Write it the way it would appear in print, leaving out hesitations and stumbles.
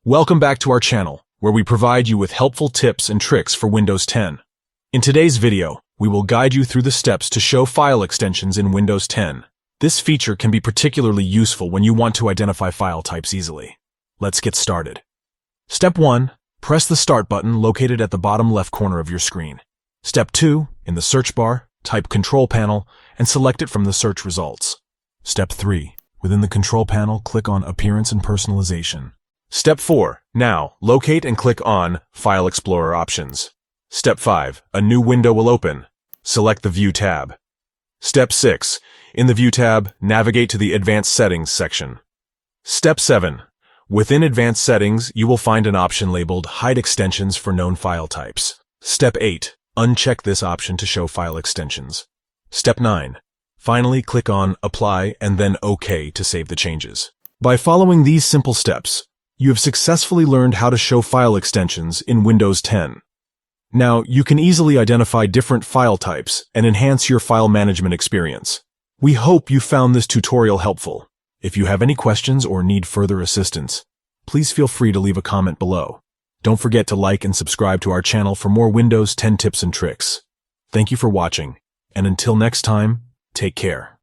Welcome back to our channel, where we provide you with helpful tips and tricks for Windows 10. In today's video, we will guide you through the steps to show file extensions in Windows 10. This feature can be particularly useful when you want to identify file types easily. Let's get started. Step 1. Press the Start button located at the bottom left corner of your screen. Step 2. In the search bar, type Control Panel and select it from the search results. Step 3. Within the Control Panel, click on Appearance and Personalization. Step 4. Now, locate and click on File Explorer options. Step 5. A new window will open. Select the View tab. Step 6. In the View tab, navigate to the Advanced Settings section. Step 7. Within Advanced Settings, you will find an option labeled Hide Extensions for known file types. Step 8. Uncheck this option to show file extensions. Step 9. Finally, click on Apply and then OK to save the changes. By following these simple steps, you have successfully learned how to show file extensions in Windows 10. Now, you can easily identify different file types and enhance your file management experience. We hope you found this tutorial helpful. If you have any questions or need further assistance, please feel free to leave a comment below. Don't forget to like and subscribe to our channel for more Windows 10 tips and tricks. Thank you for watching, and until next time, take care.